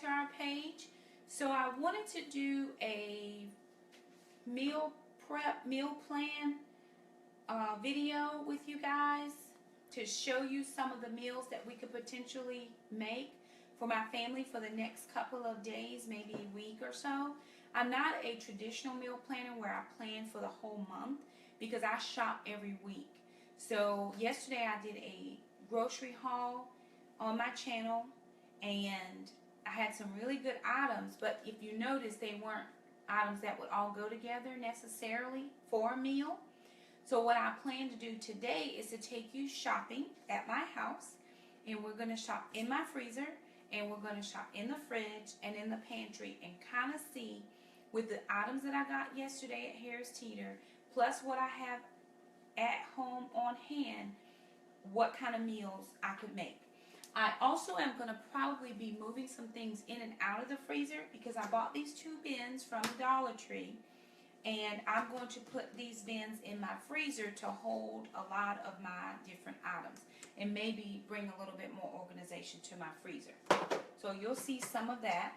to our page. So I wanted to do a meal plan video with you guys to show you some of the meals that we could potentially make for my family for the next couple of days, maybe a week or so. I'm not a traditional meal planner where I plan for the whole month because I shop every week. So yesterday I did a grocery haul on my channel and I had some really good items, but if you notice, they weren't items that would all go together necessarily for a meal. So what I plan to do today is to take you shopping at my house, and we're going to shop in my freezer, and we're going to shop in the fridge and in the pantry and kind of see with the items that I got yesterday at Harris Teeter, plus what I have at home on hand, what kind of meals I could make. I also am going to probably be moving some things in and out of the freezer because I bought these 2 bins from the Dollar Tree, and I'm going to put these bins in my freezer to hold a lot of my different items and maybe bring a little bit more organization to my freezer. So you'll see some of that.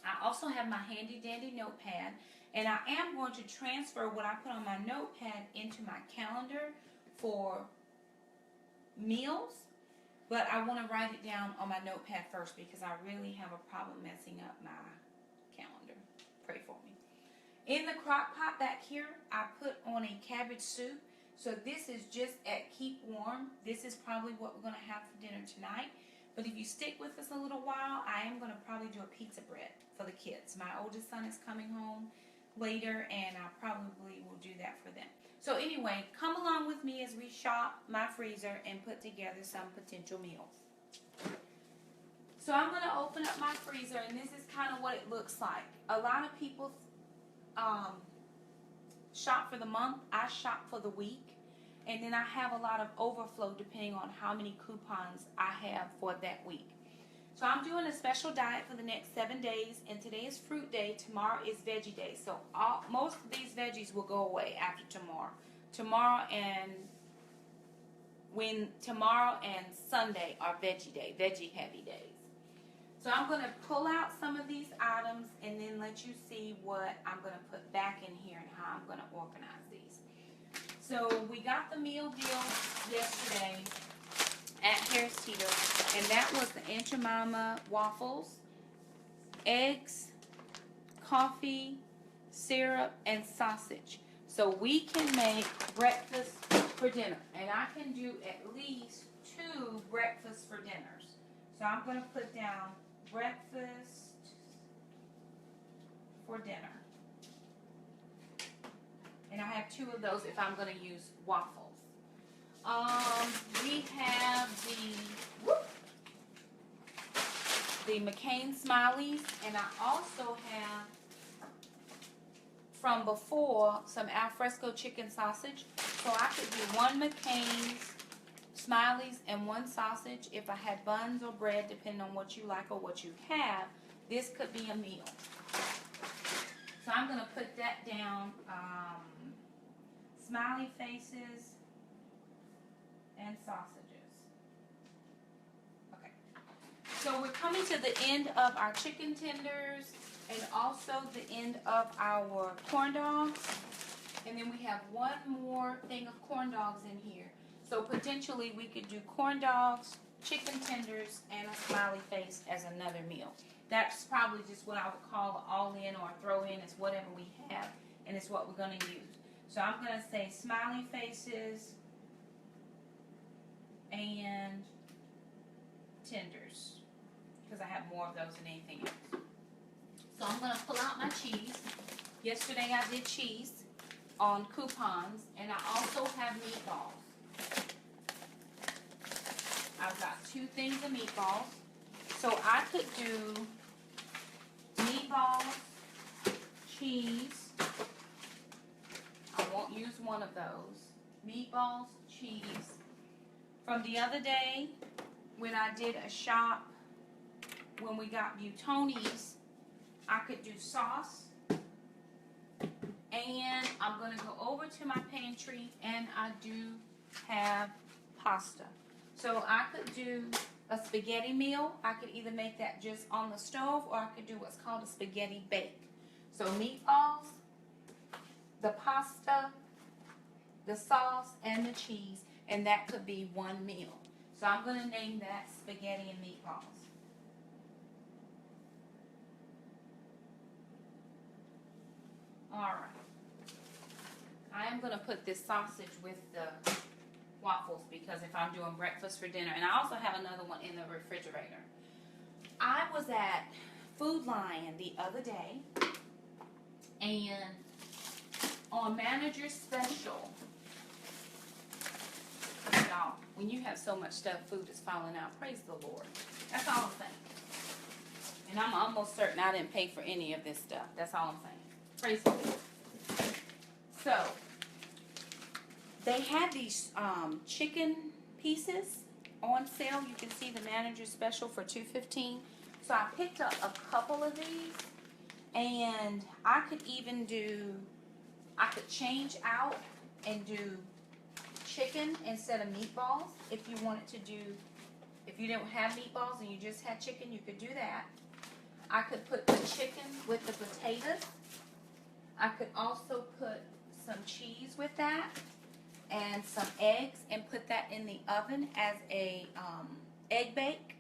I also have my handy dandy notepad, and I am going to transfer what I put on my notepad into my calendar for meals, but I want to write it down on my notepad first because I really have a problem messing up my calendar. Pray for me. In the crock pot back here, I put on a cabbage soup. So this is just at keep warm. This is probably what we're going to have for dinner tonight. But if you stick with us a little while, I am going to probably do a pizza bread for the kids. My oldest son is coming home later, and I probably will do that for them. So anyway, come along with me as we shop my freezer and put together some potential meals. So I'm going to open up my freezer, and this is kind of what it looks like. A lot of people shop for the month. I shop for the week. And then I have a lot of overflow depending on how many coupons I have for that week. So I'm doing a special diet for the next 7 days, and today is fruit day. Tomorrow is veggie day. So most of these veggies will go away after tomorrow. Tomorrow and Sunday are veggie day, veggie heavy days. So I'm going to pull out some of these items and then let you see what I'm going to put back in here and how I'm going to organize these. So we got the meal deal yesterday at Harris Teeter, and that was the Aunt Jemima waffles, eggs, coffee, syrup, and sausage. So we can make breakfast for dinner, and I can do at least 2 breakfasts for dinners. So I'm going to put down breakfast for dinner. And I have 2 of those if I'm going to use waffles. We have the McCain Smileys, and I also have from before some alfresco chicken sausage. So I could do 1 McCain's Smileys and 1 sausage. If I had buns or bread, depending on what you like or what you have, this could be a meal. So I'm going to put that down, smiley faces and sausages. Okay. So we're coming to the end of our chicken tenders and also the end of our corn dogs. And then we have 1 more thing of corn dogs in here. So potentially we could do corn dogs, chicken tenders, and a smiley face as another meal. That's probably just what I would call an all-in or throw in. It's whatever we have, and it's what we're going to use. So I'm going to say smiley faces and tenders because I have more of those than anything else. So I'm going to pull out my cheese. Yesterday I did cheese on coupons, and I also have meatballs. I've got 2 things of meatballs. So I could do meatballs, cheese. I won't use one of those. Meatballs, cheese. From the other day, when I did a shop, when we got Butonis, I could do sauce. And I'm going to go over to my pantry, and I do have pasta. So I could do a spaghetti meal. I could either make that just on the stove, or I could do what's called a spaghetti bake. So meatballs, the pasta, the sauce, and the cheese, and that could be one meal. So I'm going to name that spaghetti and meatballs. Alright. I am going to put this sausage with the waffles because if I'm doing breakfast for dinner, and I also have another one in the refrigerator. I was at Food Lion the other day, and on Manager Special, y'all, when you have so much stuff, food is falling out. Praise the Lord. That's all I'm saying. And I'm almost certain I didn't pay for any of this stuff. That's all I'm saying. Praise the Lord. So, they had these chicken pieces on sale. You can see the Manager Special for $2.15. So I picked up a couple of these, and I could change out and do chicken instead of meatballs. If you don't have meatballs and you just had chicken, you could do that. I could put the chicken with the potatoes. I could also put some cheese with that and some eggs and put that in the oven as a egg bake.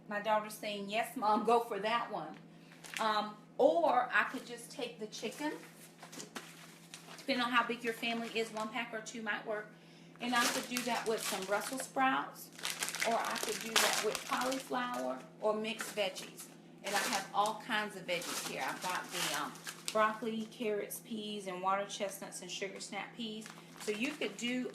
My daughter's saying, yes, Mom, go for that one. Or I could just take the chicken, depending on how big your family is, 1 pack or 2 might work, and I could do that with some Brussels sprouts, or I could do that with cauliflower or mixed veggies. And I have all kinds of veggies here. I've got the broccoli, carrots, peas, and water chestnuts and sugar snap peas. So you could do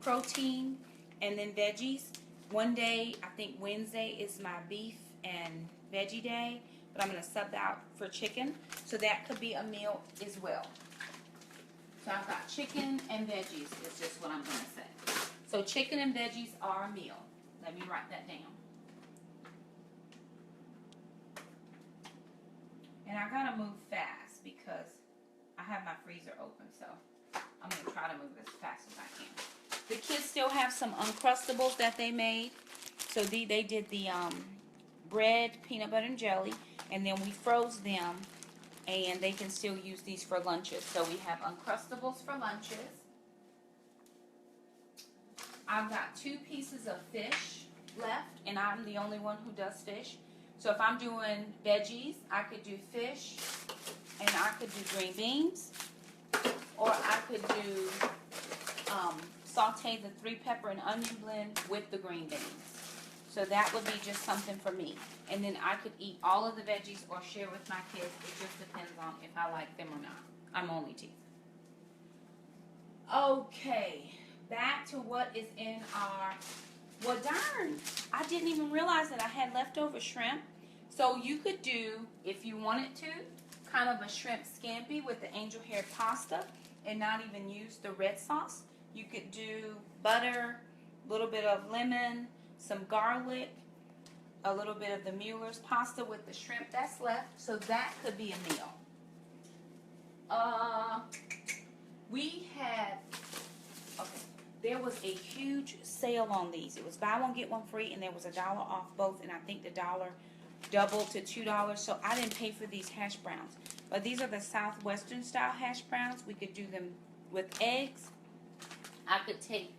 protein and then veggies. One day, I think Wednesday, is my beef and veggie day, but I'm going to sub out for chicken. So that could be a meal as well. So I've got chicken and veggies is just what I'm going to say. So chicken and veggies are a meal. Let me write that down. And I got to move fast because I have my freezer open, so I'm going to try to move as fast as I can. The kids still have some Uncrustables that they made. So they did the bread, peanut butter, and jelly, and then we froze them, and they can still use these for lunches. So we have Uncrustables for lunches. I've got 2 pieces of fish left, and I'm the only one who does fish. So if I'm doing veggies, I could do fish, and I could do green beans, or I could do saute the 3-pepper and onion blend with the green beans. So that would be just something for me. And then I could eat all of the veggies or share with my kids. It just depends on if I like them or not. I'm only teasing. Okay, back to what is in our... Well, darn, I didn't even realize that I had leftover shrimp. So you could do, if you wanted to, kind of a shrimp scampi with the angel hair pasta and not even use the red sauce. You could do butter, a little bit of lemon, some garlic, a little bit of the Mueller's pasta with the shrimp that's left. So that could be a meal. There was a huge sale on these. It was buy one, get one free, and there was $1 off both, and I think the dollar doubled to $2. So I didn't pay for these hash browns. But these are the Southwestern style hash browns. We could do them with eggs. I could take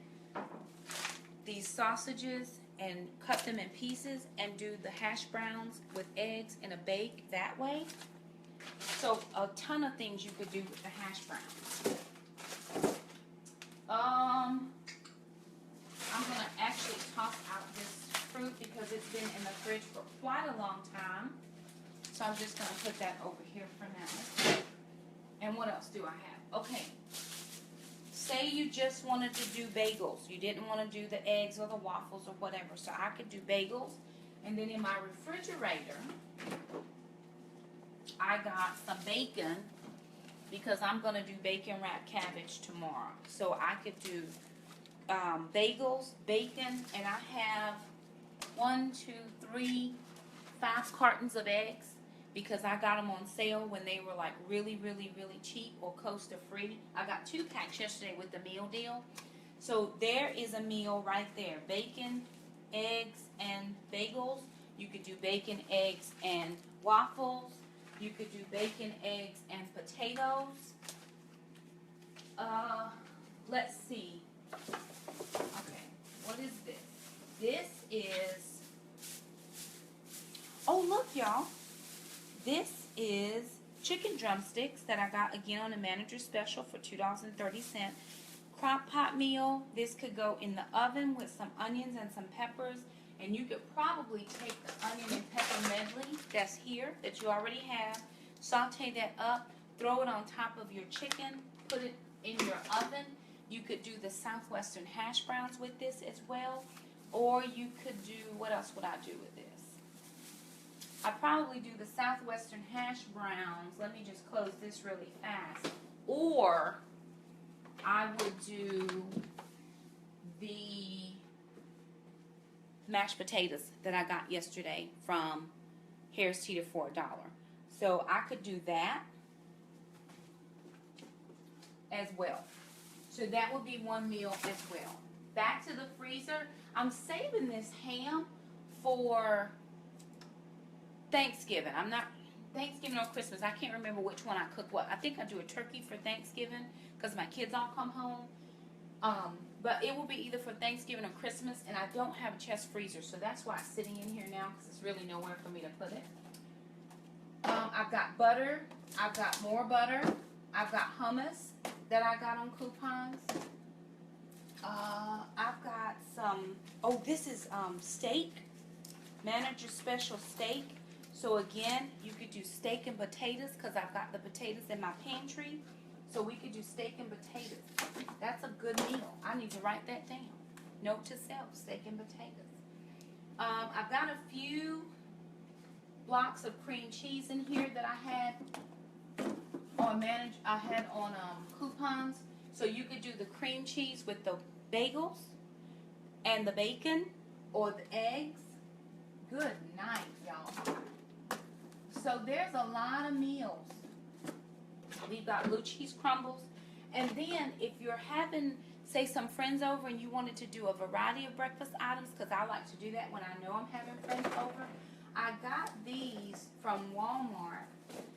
these sausages and cut them in pieces and do the hash browns with eggs in a bake that way. So a ton of things you could do with the hash browns. I'm going to actually toss out this fruit because it's been in the fridge for quite a long time. So I'm just going to put that over here for now. And what else do I have? Okay. Say you just wanted to do bagels. You didn't want to do the eggs or the waffles or whatever. So I could do bagels. And then in my refrigerator, I got some bacon because I'm going to do bacon wrapped cabbage tomorrow. So I could do bagels, bacon, and I have 5 cartons of eggs because I got them on sale when they were like really, really, really cheap or close to free. I got 2 packs yesterday with the meal deal. So there is a meal right there. Bacon, eggs and bagels. You could do bacon, eggs, and waffles. You could do bacon, eggs, and potatoes. Let's see. Okay, what is this? This is, oh look y'all, this is chicken drumsticks that I got again on a manager special for $2.30. Crock pot meal. This could go in the oven with some onions and some peppers, and you could probably take the onion and pepper medley that's here that you already have, saute that up, throw it on top of your chicken, put it in your oven. You could do the southwestern hash browns with this as well, or you could do, what else would I do with this? I'd probably do the southwestern hash browns. Let me just close this really fast. Or I would do the mashed potatoes that I got yesterday from Harris Teeter for $1. So I could do that as well. So that would be one meal as well. Back to the freezer. I'm saving this ham for Thanksgiving. I'm not Thanksgiving or Christmas. I can't remember which one I cook what. I think I do a turkey for Thanksgiving because my kids all come home. But it will be either for Thanksgiving or Christmas, and I don't have a chest freezer, so that's why it's sitting in here now because it's really nowhere for me to put it. I've got butter. I've got more butter. I've got hummus that I got on coupons. I've got some, oh, this is steak, manager special steak. So again, you could do steak and potatoes because I've got the potatoes in my pantry. So we could do steak and potatoes. That's a good meal. I need to write that down. Note to self, steak and potatoes. I've got a few blocks of cream cheese in here that I had on coupons. So you could do the cream cheese with the bagels and the bacon or the eggs. Good night, y'all. So there's a lot of meals. We've got blue cheese crumbles. And then if you're having, say, some friends over and you wanted to do a variety of breakfast items, because I like to do that when I know I'm having friends over, I got these from Walmart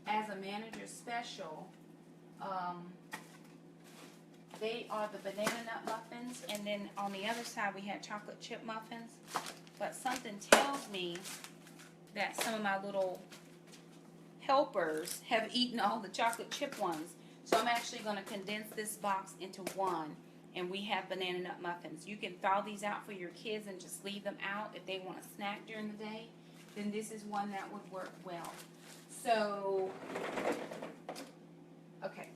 as a manager special. They are the banana nut muffins, and then on the other side we had chocolate chip muffins. But something tells me that some of my little helpers have eaten all the chocolate chip ones. So I'm actually going to condense this box into one, and we have banana nut muffins. You can thaw these out for your kids and just leave them out if they want a snack during the day. Then this is one that would work well. So, okay.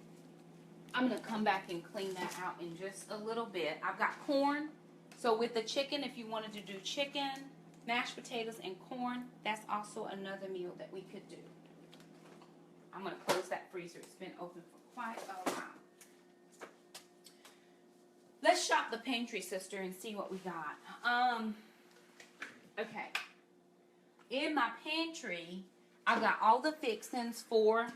I'm going to come back and clean that out in just a little bit. I've got corn. So with the chicken, if you wanted to do chicken, mashed potatoes, and corn, that's also another meal that we could do. I'm going to close that freezer. It's been open for quite a while. Let's shop the pantry, sister, and see what we got. Okay. In my pantry, I've got all the fixings for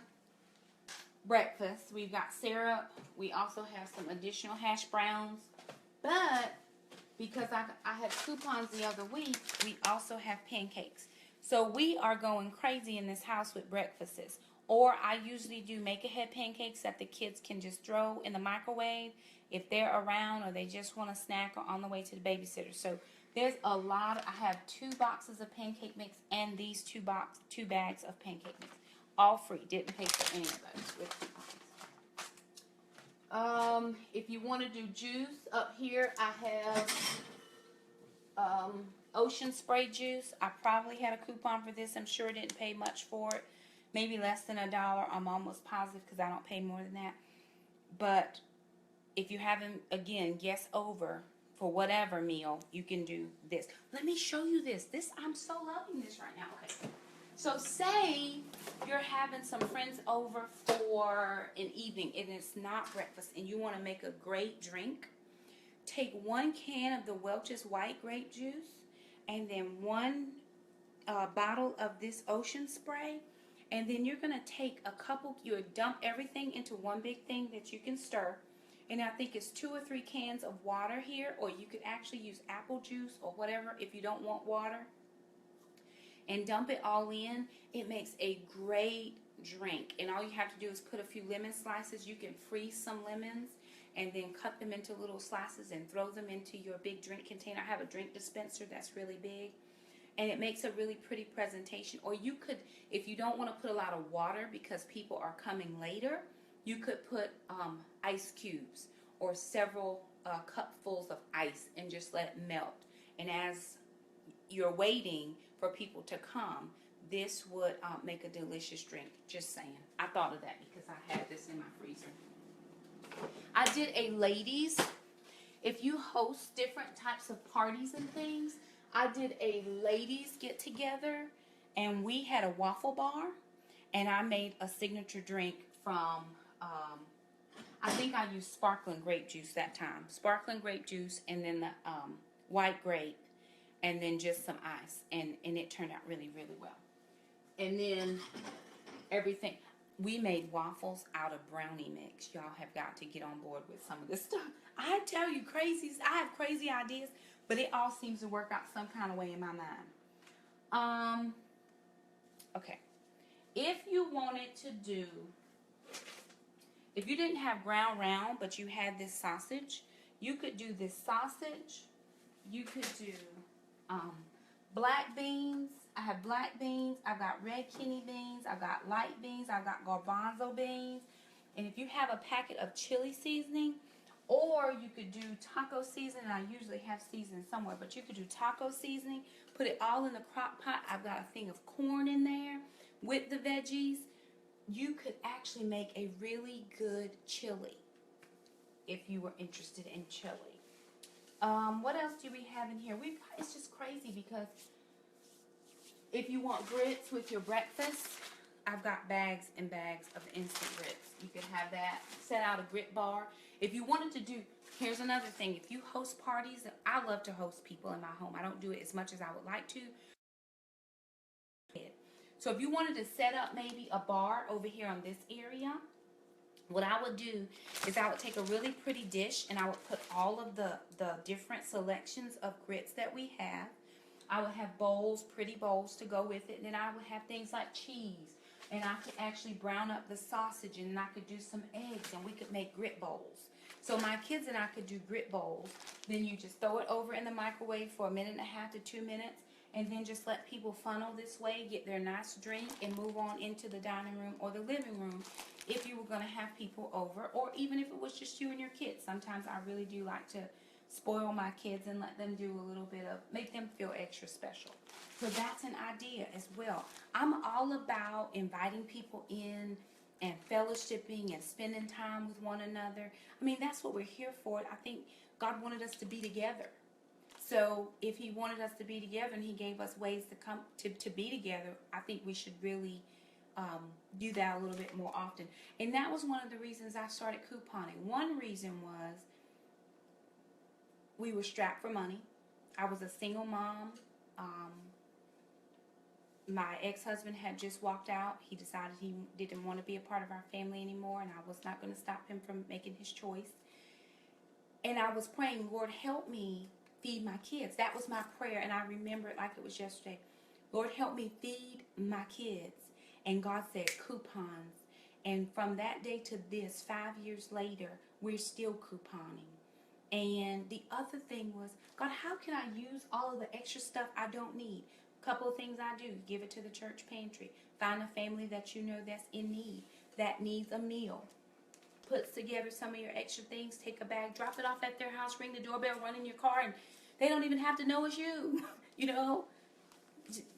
breakfast. We've got syrup. We also have some additional hash browns. But because I had coupons the other week, we also have pancakes. So we are going crazy in this house with breakfasts. Or I usually do make-ahead pancakes that the kids can just throw in the microwave if they're around or they just want a snack or on the way to the babysitter. So there's a lot. I have 2 boxes of pancake mix and these 2 bags of pancake mix. All free. Didn't pay for any of those with coupons. If you want to do juice, up here I have Ocean Spray juice. I probably had a coupon for this. I'm sure I didn't pay much for it. Maybe less than $1. I'm almost positive because I don't pay more than that. But if you haven't, again, guess over for whatever meal, you can do this. Let me show you this. I'm so loving this right now. Okay. So say you're having some friends over for an evening and it's not breakfast and you want to make a great drink. Take 1 can of the Welch's white grape juice and then 1 bottle of this Ocean Spray. And then you're going to take a couple, you dump everything into one big thing that you can stir. And I think it's 2 or 3 cans of water here, or you could actually use apple juice or whatever if you don't want water. And dump it all in. It makes a great drink. And all you have to do is put a few lemon slices. You can freeze some lemons and then cut them into little slices and throw them into your big drink container. I have a drink dispenser that's really big. And it makes a really pretty presentation. Or you could, if you don't want to put a lot of water because people are coming later, you could put ice cubes or several cupfuls of ice and just let it melt. And as you're waiting for people to come, this would make a delicious drink. Just saying. I thought of that because I had this in my freezer. I did a ladies, if you host different types of parties and things, I did a ladies get together and we had a waffle bar and I made a signature drink from, I think I used sparkling grape juice that time. Sparkling grape juice and then the white grape. And then just some ice. And it turned out really, really well. And then everything. We made waffles out of brownie mix. Y'all have got to get on board with some of this stuff. I tell you, I have crazy ideas. But it all seems to work out some kind of way in my mind. Okay. If you wanted to do, if you didn't have ground round, but you had this sausage, you could do this sausage. You could do black beans. I have black beans. I've got red kidney beans. I've got light beans. I've got garbanzo beans. And if you have a packet of chili seasoning, or you could do taco seasoning. I usually have seasoning somewhere, but you could do taco seasoning. Put it all in the crock pot. I've got a thing of corn in there with the veggies. You could actually make a really good chili if you were interested in chili. What else do we have in here? It's just crazy because if you want grits with your breakfast, I've got bags and bags of instant grits. You can have that. Set out a grit bar. If you wanted to do, here's another thing. If you host parties, I love to host people in my home. I don't do it as much as I would like to. So if you wanted to set up maybe a bar over here on this area, what I would do is I would take a really pretty dish and I would put all of the different selections of grits that we have. I would have bowls, pretty bowls to go with it. And then I would have things like cheese. And I could actually brown up the sausage and then I could do some eggs and we could make grit bowls. So my kids and I could do grit bowls. Then you just throw it over in the microwave for 1.5 to 2 minutes. And then just let people funnel this way, get their nice drink, and move on into the dining room or the living room if you were going to have people over, or even if it was just you and your kids. Sometimes I really do like to spoil my kids and let them do a little bit of, make them feel extra special. So that's an idea as well. I'm all about inviting people in and fellowshipping and spending time with one another. I mean, that's what we're here for. I think God wanted us to be together. So if he wanted us to be together and he gave us ways to come to be together, I think we should really do that a little bit more often. And that was one of the reasons I started couponing. One reason was we were strapped for money. I was a single mom. My ex-husband had just walked out. He decided he didn't want to be a part of our family anymore, and I was not going to stop him from making his choice. And I was praying, Lord, help me feed my kids. That was my prayer, and I remember it like it was yesterday. Lord, help me feed my kids. And God said coupons. And from that day to this, 5 years later, we're still couponing. And the other thing was, God, how can I use all of the extra stuff I don't need? A couple of things I do. Give it to the church pantry. Find a family that you know that's in need, that needs a meal. Puts together some of your extra things, take a bag, drop it off at their house, ring the doorbell, run in your car, and they don't even have to know it's you. You know?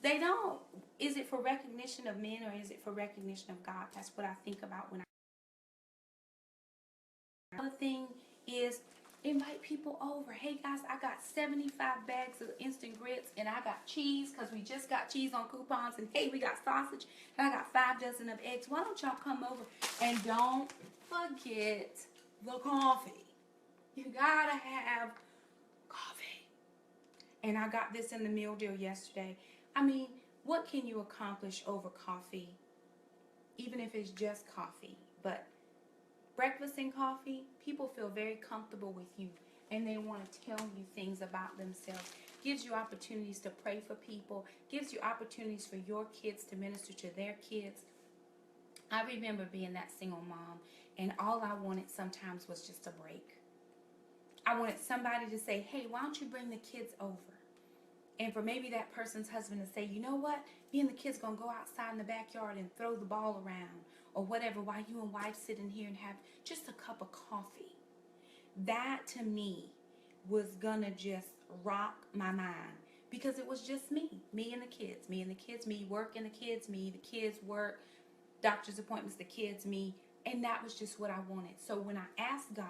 They don't. Is it for recognition of men or is it for recognition of God? That's what I think about when I... Another thing is invite people over. Hey guys, I got 75 bags of instant grits and I got cheese because we just got cheese on coupons, and hey, we got sausage and I got 5 dozen of eggs. Why don't y'all come over? And don't forget the coffee. You gotta have coffee. And I got this in the meal deal yesterday. I mean, what can you accomplish over coffee? Even if it's just coffee. But breakfast and coffee, people feel very comfortable with you, and they want to tell you things about themselves. Gives you opportunities to pray for people. Gives you opportunities for your kids to minister to their kids. I remember being that single mom, and all I wanted sometimes was just a break. I wanted somebody to say, hey, why don't you bring the kids over? And for maybe that person's husband to say, you know what? Me and the kids going to go outside in the backyard and throw the ball around or whatever while you and wife sit in here and have just a cup of coffee. That to me was going to just rock my mind because it was just me and the kids, me work and the kids, me, the kids work, doctor's appointments, the kids, me. And that was just what I wanted. So when I asked God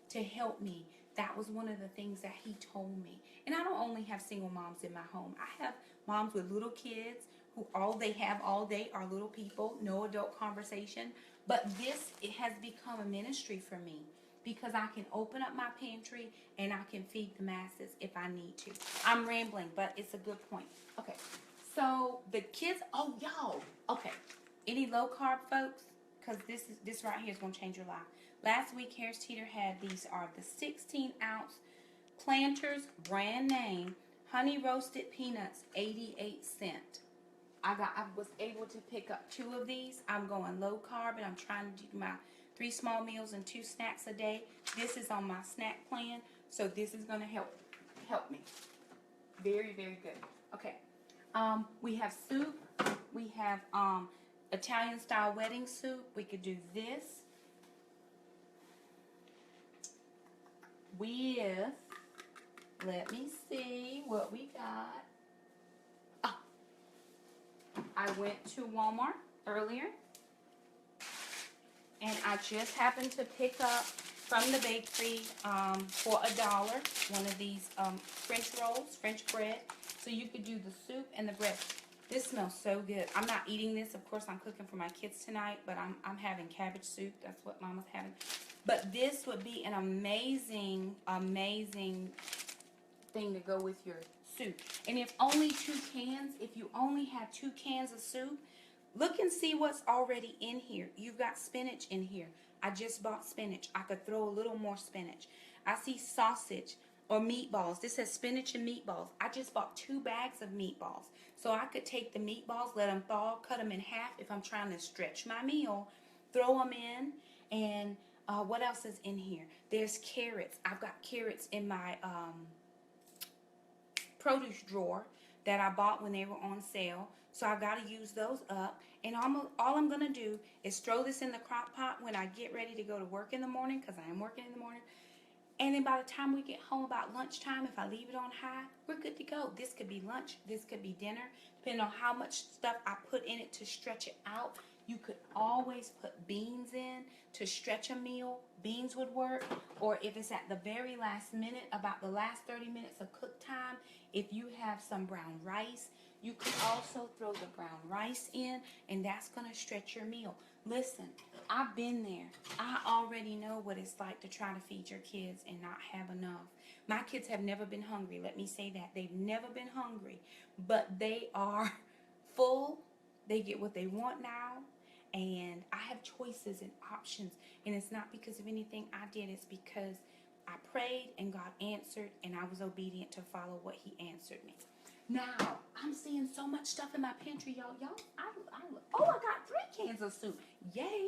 to help me, that was one of the things that he told me. And I don't only have single moms in my home. I have moms with little kids who all they have all day are little people, no adult conversation. But it has become a ministry for me because I can open up my pantry and I can feed the masses if I need to. I'm rambling, but it's a good point. Okay, so the kids, oh, y'all, okay. Any low carb folks? Because this right here is going to change your life. Last week, Harris Teeter had these are the 16-ounce Planters, brand name, honey roasted peanuts, 88 cents. I was able to pick up 2 of these. I'm going low carb, and I'm trying to do my 3 small meals and 2 snacks a day. This is on my snack plan, so this is going to help me. Very, very good. Okay. We have soup. We have Italian style wedding soup. We could do this with, let me see what we got. Oh, I went to Walmart earlier and I just happened to pick up from the bakery for $1 one of these French rolls, French bread. So you could do the soup and the bread. This smells so good. I'm not eating this. Of course, I'm cooking for my kids tonight, but I'm having cabbage soup. That's what Mama's having. But this would be an amazing, amazing thing to go with your soup. And if you only have 2 cans of soup, look and see what's already in here. You've got spinach in here. I just bought spinach. I could throw a little more spinach. I see sausage or meatballs. This says spinach and meatballs. I just bought 2 bags of meatballs. So I could take the meatballs, let them thaw, cut them in half if I'm trying to stretch my meal, throw them in, and what else is in here? There's carrots. I've got carrots in my produce drawer that I bought when they were on sale. So I've got to use those up. And all I'm going to do is throw this in the crock pot when I get ready to go to work in the morning, because I am working in the morning. And then by the time we get home about lunchtime, if I leave it on high, we're good to go. This could be lunch. This could be dinner. Depending on how much stuff I put in it to stretch it out. You could always put beans in to stretch a meal. Beans would work. Or if it's at the very last minute, about the last 30 minutes of cook time, if you have some brown rice, you could also throw the brown rice in, and that's going to stretch your meal. Listen, I've been there. I already know what it's like to try to feed your kids and not have enough. My kids have never been hungry. Let me say that. They've never been hungry. But they are full. They get what they want now. And I have choices and options. And it's not because of anything I did. It's because I prayed and God answered. And I was obedient to follow what he answered me. Now, I'm seeing so much stuff in my pantry, y'all. I got 3 cans of soup. Yay.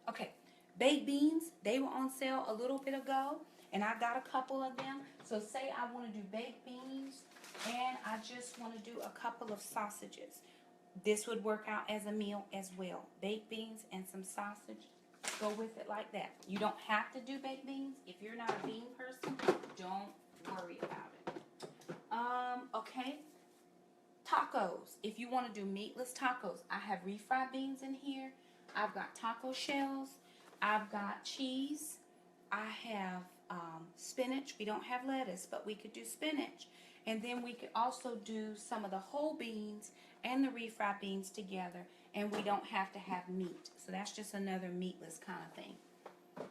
Okay, baked beans, they were on sale a little bit ago, and I got a couple of them. So say I want to do baked beans, and I just want to do a couple of sausages. This would work out as a meal as well. Baked beans and some sausage. Go with it like that. You don't have to do baked beans. If you're not a bean person, don't worry about it. Okay. Tacos. If you want to do meatless tacos, I have refried beans in here. I've got taco shells. I've got cheese. I have spinach. We don't have lettuce, but we could do spinach. And then we could also do some of the whole beans and the refried beans together. And we don't have to have meat. So that's just another meatless kind of thing.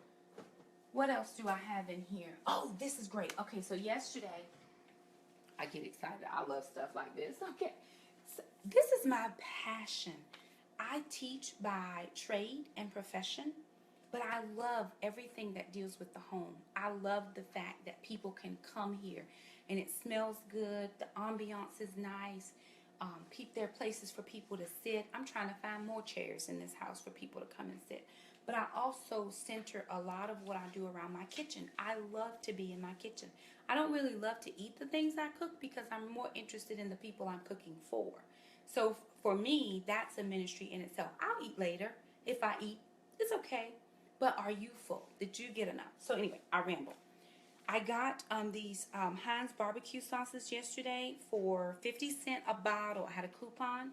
What else do I have in here? Oh, this is great. Okay, so yesterday, I get excited. I love stuff like this. Okay. So this is my passion. I teach by trade and profession. But I love everything that deals with the home. I love the fact that people can come here and it smells good. The ambiance is nice. There are places for people to sit. I'm trying to find more chairs in this house for people to come and sit. But I also center a lot of what I do around my kitchen. I love to be in my kitchen. I don't really love to eat the things I cook because I'm more interested in the people I'm cooking for. So for me, that's a ministry in itself. I'll eat later. If I eat, it's okay. But are you full? Did you get enough? So anyway, I ramble. I got these Heinz barbecue sauces yesterday for 50 cents a bottle. I had a coupon.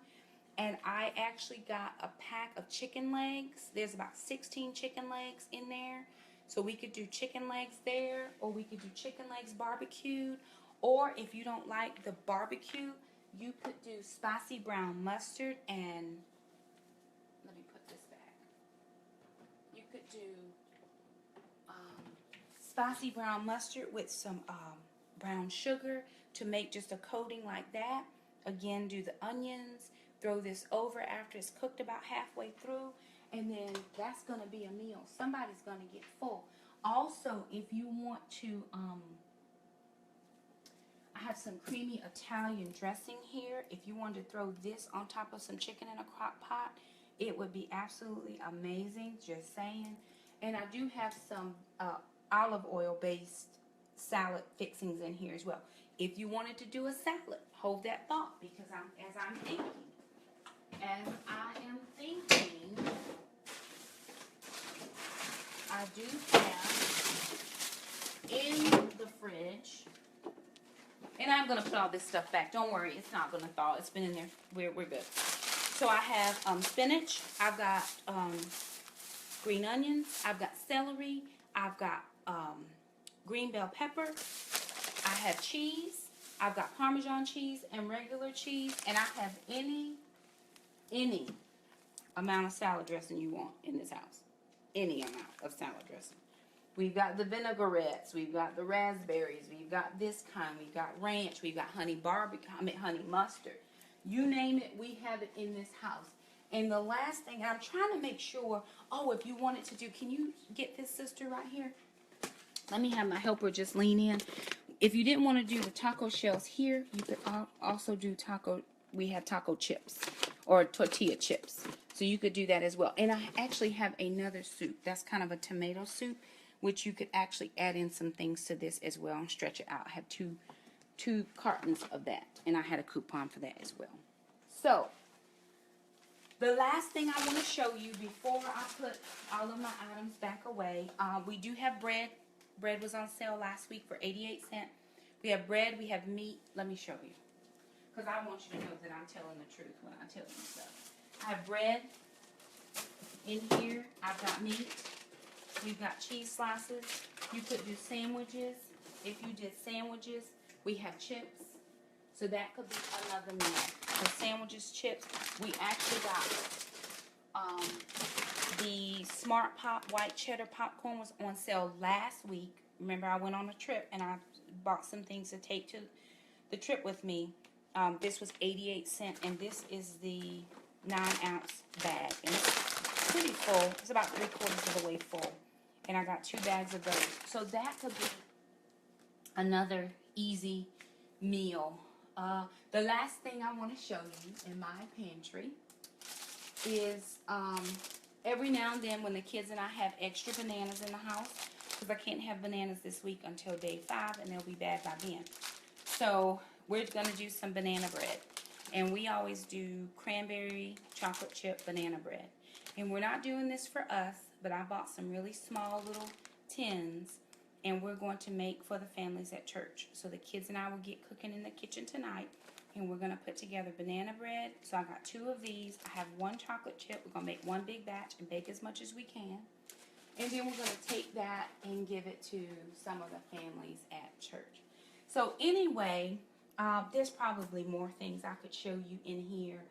And I actually got a pack of chicken legs. There's about 16 chicken legs in there. So we could do chicken legs there, or we could do chicken legs barbecued. Or if you don't like the barbecue, you could do spicy brown mustard and, let me put this back. You could do spicy brown mustard with some brown sugar to make just a coating like that. Again, do the onions. Throw this over after it's cooked about halfway through, and then that's going to be a meal. Somebody's going to get full. Also, if you want to, I have some creamy Italian dressing here. If you wanted to throw this on top of some chicken in a crock pot, it would be absolutely amazing, just saying. And I do have some olive oil based salad fixings in here as well. If you wanted to do a salad, hold that thought, because as I am thinking, I do have in the fridge, and I'm going to put all this stuff back. Don't worry, it's not going to thaw. It's been in there. We're good. So I have spinach. I've got green onions. I've got celery. I've got green bell pepper. I have cheese. I've got Parmesan cheese and regular cheese, and I have any amount of salad dressing you want in this house. Any amount of salad dressing. We've got the vinaigrettes. We've got the raspberries. We've got this kind. We've got ranch. We've got honey barbecue. Honey mustard. You name it, we have it in this house. And the last thing, I'm trying to make sure, if you wanted to do, can you get this sister right here? Let me have my helper just lean in. If you didn't want to do the taco shells here, you could also do we have taco chips or tortilla chips. So you could do that as well. And I actually have another soup. That's kind of a tomato soup, which you could actually add in some things to this as well and stretch it out. I have two cartons of that, and I had a coupon for that as well. So the last thing I want to show you before I put all of my items back away, we do have bread. Bread was on sale last week for 88 cents. We have bread, we have meat. Let me show you, because I want you to know that I'm telling the truth when I tell you stuff. I have bread in here. I've got meat. We've got cheese slices. You could do sandwiches. If you did sandwiches, we have chips. So that could be another meal. For sandwiches, chips. We actually got the Smart Pop white cheddar popcorn was on sale last week. Remember, I went on a trip and I bought some things to take to the trip with me. This was 88 cents, and this is the 9-ounce bag. And it's pretty full. It's about 3/4 of the way full. And I got 2 bags of those. So that could be another easy meal. The last thing I want to show you in my pantry is every now and then when the kids and I have extra bananas in the house, because I can't have bananas this week until day 5, and they'll be bad by then. So we're going to do some banana bread. And we always do cranberry chocolate chip banana bread. And we're not doing this for us, but I bought some really small little tins, and we're going to make for the families at church. So the kids and I will get cooking in the kitchen tonight, and we're going to put together banana bread. So I got 2 of these. I have 1 chocolate chip. We're going to make 1 big batch and bake as much as we can. And then we're going to take that and give it to some of the families at church. So anyway, there's probably more things I could show you in here.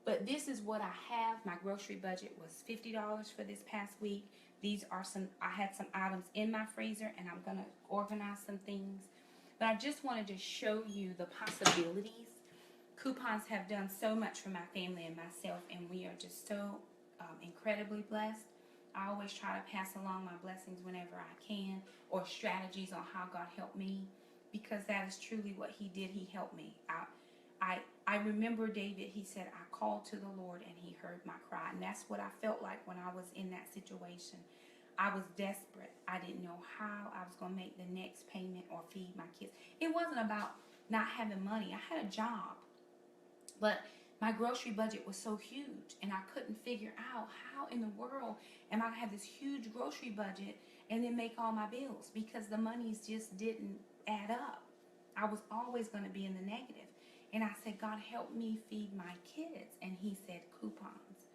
But this is what I have. My grocery budget was $50 for this past week. These are I had some items in my freezer, and I'm going to organize some things. But I just wanted to show you the possibilities. Coupons have done so much for my family and myself, and we are just so incredibly blessed. I always try to pass along my blessings whenever I can, or strategies on how God helped me, because that is truly what He did. He helped me. I remember David, he said, I called to the Lord and He heard my cry. And that's what I felt like when I was in that situation. I was desperate. I didn't know how I was going to make the next payment or feed my kids. It wasn't about not having money. I had a job, but my grocery budget was so huge, and I couldn't figure out how in the world am I going to have this huge grocery budget and then make all my bills, because the monies just didn't add up. I was always going to be in the negative. And I said, God, help me feed my kids. And He said, coupons.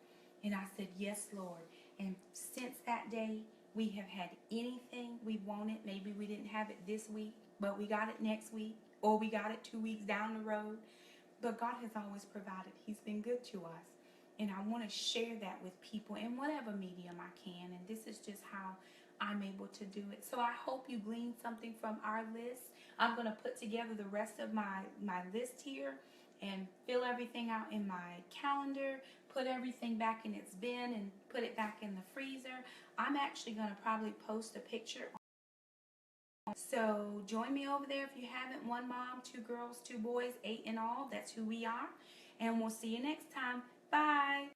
And I said, yes, Lord. And since that day, we have had anything we wanted. Maybe we didn't have it this week, but we got it next week, or we got it 2 weeks down the road. But God has always provided. He's been good to us. And I want to share that with people in whatever medium I can. And this is just how I'm able to do it. So I hope you gleaned something from our list. I'm going to put together the rest of my list here and fill everything out in my calendar, put everything back in its bin, and put it back in the freezer. I'm actually going to probably post a picture. So join me over there if you haven't. 1 mom, 2 girls, 2 boys, 8 in all. That's who we are. And we'll see you next time. Bye.